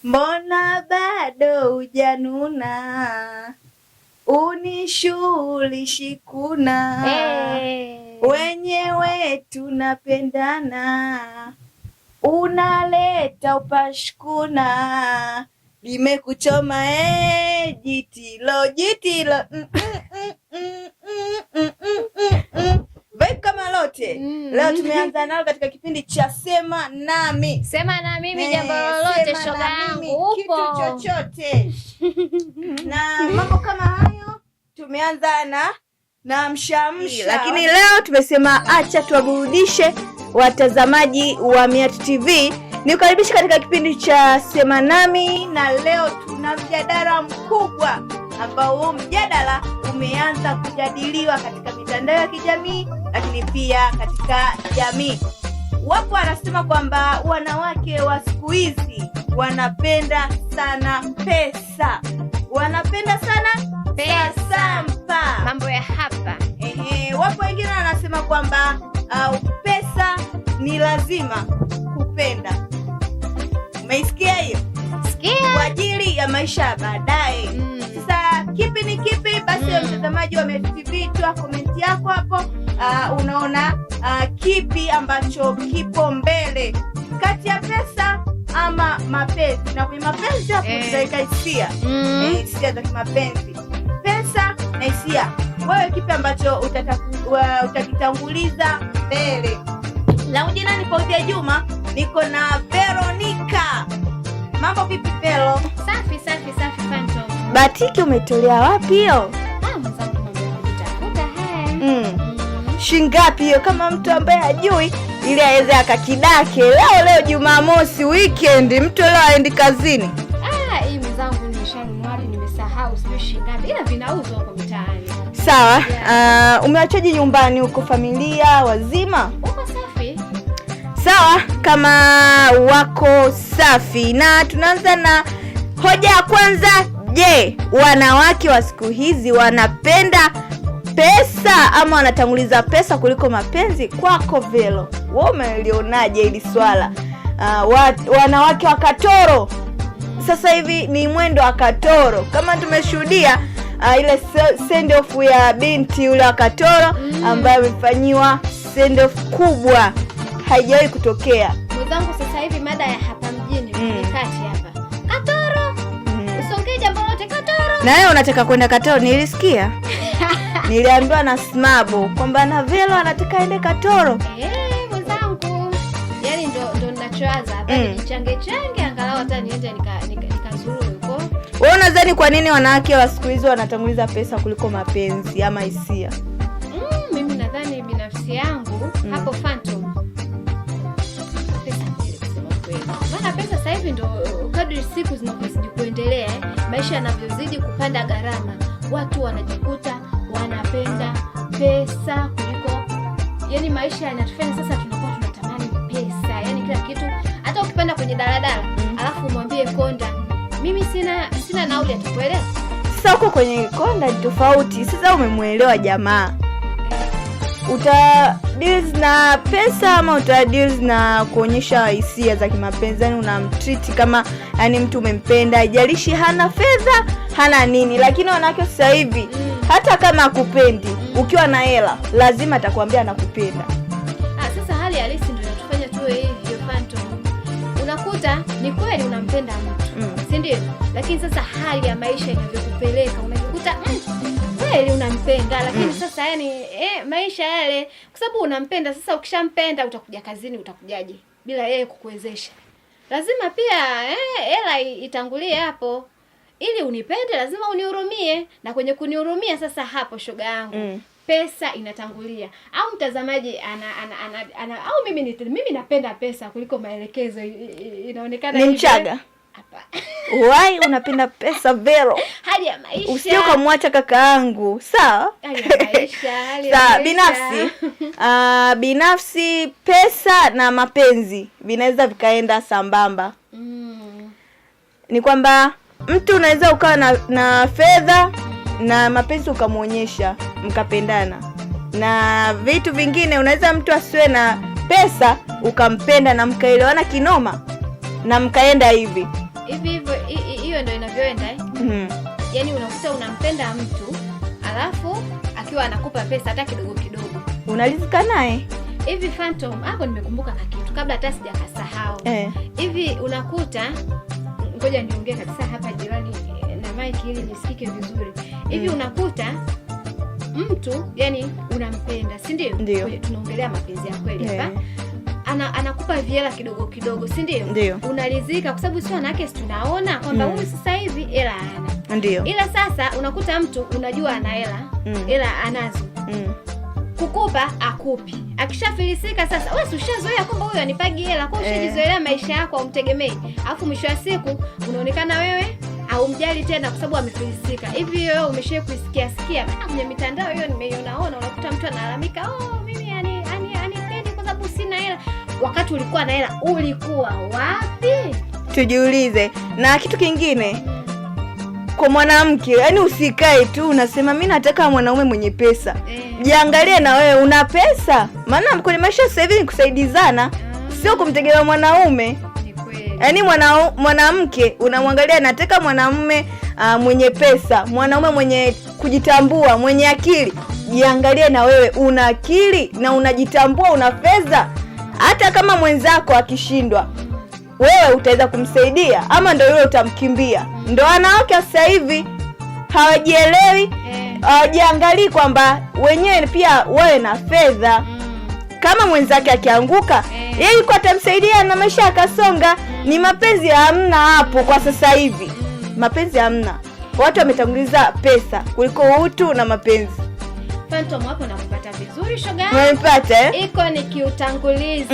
mbona bado hujanuna, unishughulishi kuna, wenyewe tunapendana, unaleta upashkuna, limekuchoma jitilo vibe kama lote. Leo tumeanza nalo katika kipindi cha Sema Nami. Sema na mimi jambo lolote, shoga yangu upo. Kitu chochote. Na mambo kama hayo tumeanza na mshamsha. Lakini leo tumesema acha tuwaburudishe watazamaji wa Miat TV. Nikukaribisha katika kipindi cha Sema Nami, na leo tuna mjadala mkubwa ambao huo mjadala umeanza kujadiliwa katika mitandao ya kijamii, lakini pia katika jamii. Wapo wanasema kwamba wanawake wa siku hizi wanapenda sana pesa. Wanapenda sana pesa mpa. Mambo ya hapa. Wapo wengine wanasema kwamba pesa ni lazima kupenda. Umeisikia hiyo? Sikia. Kwa ajili ya maisha ya baadaye. Sasa kipi ni kipi? Basi mtazamaji wa Miat TV, toa komenti yako hapo. Unaona kipi ambacho kipo mbele kati ya pesa ama mapenzi? Na kwenye mapenzi hapo tutaweka hisia. Hisia za kimapenzi. Pesa na hisia. Wewe kipi ambacho utakitanguliza mbele? Langu jina ni Paudia Juma, niko na Veronica. Mambo vipi Vero? Safi Phantom. Batiki umetolea wapi hiyo? Mzangu mambo yanajitafuta Shingapi hiyo, kama mtu ambaye hajui ili aweze akakidake. Leo Jumamosi weekend, mtu leo aendi kazini. Hii mzangu nimeshanunua, nimesahau sio shingapi, ila vinauzwa huko mitaani. Sawa. Umewachaji nyumbani huko, familia wazima? Uko safi? Sawa, kama wako safi. Na tunaanza na hoja ya kwanza. Je, wanawake wa siku hizi wanapenda pesa ama wanatanguliza pesa kuliko mapenzi? Kwako Velo, wewe umelionaje hili swala? Wanawake wa katoro sasa hivi ni mwendo wa katoro, kama tumeshuhudia ile send off ya binti yule wa katoro ambaye amefanyiwa send off kubwa, haijawahi kutokea. Mwenzangu, sasa hivi mada ya hapa mjini kati hapa katoro. Usongee jambo lote katoro. Na wewe unataka kwenda katoro? Nilisikia niliambiwa na Smabo kwamba na Velo anataka aende katoro. Mwenzangu, yani ndo ninachoanza hapa, nichange angalau hata niende nikazuru huko. Wewe unadhani kwa nini wanawake wa siku hizo wanatanguliza pesa kuliko mapenzi ama hisia? Mimi nadhani binafsi yangu hapo Phantom, pesa ndio kusema kweli. Maana pesa sasa hivi ndo kadri siku zinavyozidi kuendelea, maisha yanavyozidi kupanda gharama, watu wanajikuta wanapenda pesa kuliko, yani maisha yanatufanya sasa tunakuwa tunatamani pesa. Yani kila kitu, hata ukipanda kwenye daladala alafu umwambie konda mimi sina nauli, atakuelewa? Sasa huko kwenye konda ni tofauti. Sasa umemuelewa jamaa. Uta deals na pesa ama uta deals na kuonyesha hisia za kimapenzi? Yani unamtreat kama yani mtu umempenda, haijalishi hana fedha hana nini. Lakini wanawake sasa hivi hata kama akupendi, ukiwa na hela lazima atakwambia anakupenda. Sasa hali halisi ndio inatufanya tuwe hivyo Phantom. Unakuta ni kweli unampenda mtu, si ndio? Lakini sasa hali ya maisha inavyokupeleka unajikuta kweli unampenda, lakini sasa yani maisha yale, kwa sababu unampenda. Sasa ukishampenda utakuja kazini, utakujaje bila yeye kukuwezesha? Lazima pia hela itangulie hapo. Ili unipende lazima unihurumie, na kwenye kunihurumia sasa hapo shoga yangu pesa inatangulia. Au mtazamaji au mimi napenda pesa kuliko maelekezo, inaonekana ni mchaga. Hapa. Why unapenda pesa Vero? Hali ya maisha. Usije kumwacha kakaangu. Sawa? Hali ya maisha. Binafsi pesa na mapenzi vinaweza vikaenda sambamba. Ni kwamba mtu unaweza ukawa na fedha na mapenzi ukamuonyesha mkapendana. Na vitu vingine unaweza mtu asiwe na pesa ukampenda na mkaelewana kinoma na mkaenda hivi. Hivi hivyo hiyo ndio inavyoenda Yaani unakuta unampenda mtu alafu akiwa anakupa pesa hata kidogo kidogo unalizika naye. Hivi Phantom, hapo nimekumbuka na kitu kabla hata sijakasahau. Hivi unakuta, ngoja niongee kabisa hapa jirani na mic ili nisikike vizuri. Hivi unakuta mtu yani unampenda, si ndio? Tunaongelea mapenzi ya kweli hapa. Anakupa viela kidogo kidogo, si ndio? Unalizika kwa sababu sio wanawake tunaona kwamba huyu sasa hivi hela ana. Ndio. Ila sasa unakuta mtu unajua ana hela, hela anazo. Kukupa akupi. Akishafilisika sasa, wewe ushazoea kwamba huyu anipagi hela, kwa ushajizoelea maisha yako umtegemei. Alafu mwisho wa siku unaonekana wewe haumjali tena kwa sababu amefilisika. Hivi wewe umeshaye kusikia kwenye mitandao hiyo nimeiona, unakuta mtu analalamika, mimi anipendi kwa sababu sina hela. Wakati ulikuwa na hela ulikuwa wapi? Tujiulize. Na kitu kingine kwa mwanamke, yani usikae tu unasema mimi nataka mwanaume mwenye pesa. Jiangalie na wewe una pesa. Maana kwenye maisha sasa hivi ni kusaidizana, sio kumtegemea mwanaume. Ni kweli. Yaani mwanamke unamwangalia, nataka mwanamume mwenye pesa, mwanaume mwenye kujitambua, mwenye akili. Jiangalie na wewe una akili na unajitambua, una fedha. Hata kama mwenzako akishindwa, wewe utaweza kumsaidia ama ndio yule utamkimbia? Ndio wanawake sasa hivi hawajielewi, hawajiangalii kwamba wenyewe pia wawe na fedha. Kama mwenzake akianguka, yeye yuko atamsaidia na maisha yakasonga. Ni mapenzi hamna hapo kwa sasa hivi. Mapenzi hamna. Watu wametanguliza pesa kuliko utu na mapenzi. Phantom, hapo nakupata vizuri shoga. Unanipata Iko ni kiutangulizi.